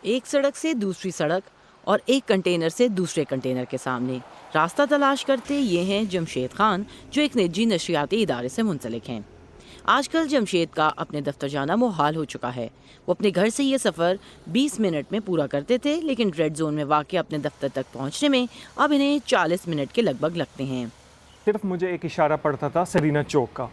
ایک سڑک سے دوسری سڑک اور ایک کنٹینر سے دوسرے کنٹینر کے سامنے راستہ تلاش کرتے یہ ہیں جمشید خان، جو ایک نجی نشریاتی ادارے سے منسلک ہیں۔ آج کل جمشید کا اپنے دفتر جانا محال ہو چکا ہے۔ وہ اپنے گھر سے یہ سفر 20 منٹ میں پورا کرتے تھے، لیکن ریڈ زون میں واقع اپنے دفتر تک پہنچنے میں اب انہیں 40 منٹ کے لگ بھگ لگتے ہیں۔ صرف مجھے ایک اشارہ پڑتا تھا سرینا چوک کا،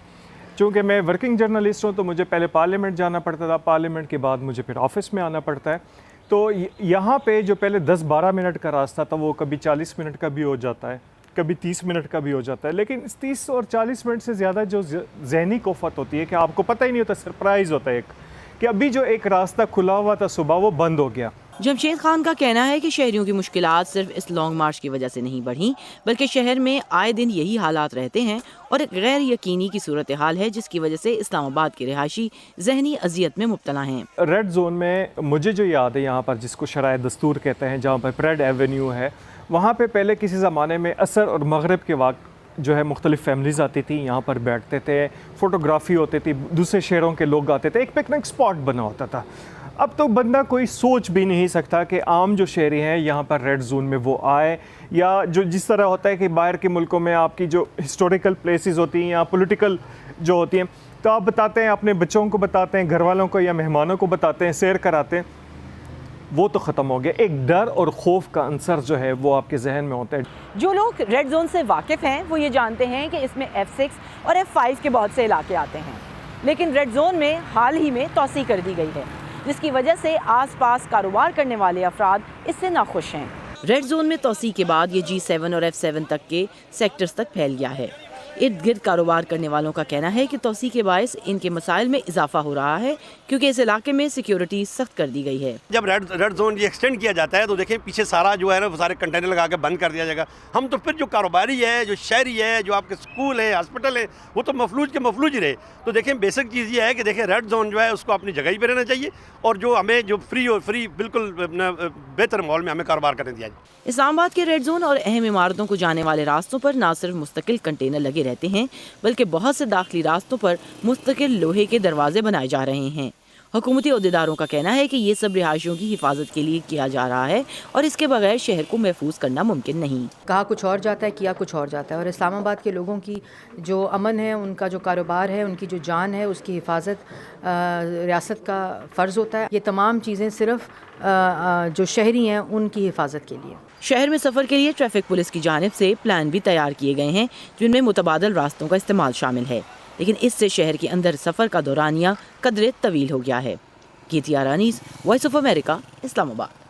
چونکہ میں ورکنگ جرنلسٹ ہوں تو مجھے پہلے پارلیمنٹ جانا پڑتا تھا، پارلیمنٹ کے بعد مجھے پھر آفس میں آنا پڑتا ہے۔ تو یہاں پہ جو پہلے 10-12 منٹ کا راستہ تھا وہ کبھی 40 منٹ کا بھی ہو جاتا ہے، کبھی 30 منٹ کا بھی ہو جاتا ہے، لیکن اس 30 اور 40 منٹ سے زیادہ جو ذہنی کوفت ہوتی ہے کہ آپ کو پتہ ہی نہیں ہوتا، سرپرائز ہوتا ہے ایک کہ ابھی جو ایک راستہ کھلا ہوا تھا صبح وہ بند ہو گیا۔ جمشید خان کا کہنا ہے کہ شہریوں کی مشکلات صرف اس لانگ مارچ کی وجہ سے نہیں بڑھی، بلکہ شہر میں آئے دن یہی حالات رہتے ہیں اور ایک غیر یقینی کی صورتحال ہے جس کی وجہ سے اسلام آباد کے رہائشی ذہنی اذیت میں مبتلا ہیں۔ ریڈ زون میں مجھے جو یاد ہے یہاں پر جس کو شرائع دستور کہتے ہیں، جہاں پر پریڈ ایونیو ہے، وہاں پہ پہلے کسی زمانے میں عصر اور مغرب کے وقت جو ہے مختلف فیملیز آتی تھیں، یہاں پر بیٹھتے تھے، فوٹوگرافی ہوتی تھی، دوسرے شہروں کے لوگ آتے تھے، ایک پکنک سپاٹ بنا ہوتا تھا۔ اب تو بندہ کوئی سوچ بھی نہیں سکتا کہ عام جو شہری ہیں یہاں پر ریڈ زون میں وہ آئے، یا جو جس طرح ہوتا ہے کہ باہر کے ملکوں میں آپ کی جو ہسٹوریکل پلیسز ہوتی ہیں یا پولیٹیکل جو ہوتی ہیں تو آپ بتاتے ہیں، اپنے بچوں کو بتاتے ہیں، گھر والوں کو یا مہمانوں کو بتاتے ہیں، سیر کراتے ہیں، وہ تو ختم ہو گیا۔ ایک ڈر اور خوف کا عنصر جو ہے وہ آپ کے ذہن میں ہوتا ہے۔ جو لوگ ریڈ زون سے واقف ہیں وہ یہ جانتے ہیں کہ اس میں F6 اور F5 کے بہت سے علاقے آتے ہیں، لیکن ریڈ زون میں حال ہی میں توسیع کر دی گئی ہے، جس کی وجہ سے آس پاس کاروبار کرنے والے افراد اس سے ناخوش ہیں۔ ریڈ زون میں توسیع کے بعد یہ G7 اور F7 تک کے سیکٹرز تک پھیل گیا ہے۔ ارد گرد کاروبار کرنے والوں کا کہنا ہے کہ توسیع کے باعث ان کے مسائل میں اضافہ ہو رہا ہے، کیونکہ اس علاقے میں سیکیورٹی سخت کر دی گئی ہے۔ جب ریڈ زون یہ ایکسٹینڈ کیا جاتا ہے تو دیکھیں پیچھے سارا جو ہے نا وہ سارے کنٹینر لگا کے بند کر دیا جائے گا۔ ہم تو پھر جو کاروباری ہے، جو شہری ہے، جو آپ کے اسکول ہیں، ہاسپٹل ہیں، وہ تو مفلوج کے مفلوج ہی رہے۔ تو دیکھیں بیسک چیز یہ ہے کہ دیکھیں ریڈ زون جو ہے اس کو اپنی جگہ ہی پہ رہنا چاہیے، اور جو ہمیں جو فری بالکل بہتر ماحول میں ہمیں کاروبار کرنے دیا جائے۔ اسلام آباد کے ریڈ زون اور اہم عمارتوں کو جانے والے راستوں پر نہ صرف مستقل کنٹینر لگے رہتے ہیں، بلکہ بہت سے داخلی راستوں پر مستقل لوہے کے دروازے بنائے جا رہے ہیں۔ حکومتی عہدیداروں کا کہنا ہے کہ یہ سب رہائشیوں کی حفاظت کے لیے کیا جا رہا ہے اور اس کے بغیر شہر کو محفوظ کرنا ممکن نہیں۔ کہا کچھ اور جاتا ہے، کیا کچھ اور جاتا ہے، اور اسلام آباد کے لوگوں کی جو امن ہے، ان کا جو کاروبار ہے، ان کی جو جان ہے، اس کی حفاظت ریاست کا فرض ہوتا ہے۔ یہ تمام چیزیں صرف جو شہری ہیں ان کی حفاظت کے لیے۔ شہر میں سفر کے لیے ٹریفک پولیس کی جانب سے پلان بھی تیار کیے گئے ہیں جن میں متبادل راستوں کا استعمال شامل ہے، لیکن اس سے شہر کے اندر سفر کا دورانیہ قدرے طویل ہو گیا ہے۔ کیتیا رانیز، وائس آف امریکہ، اسلام آباد۔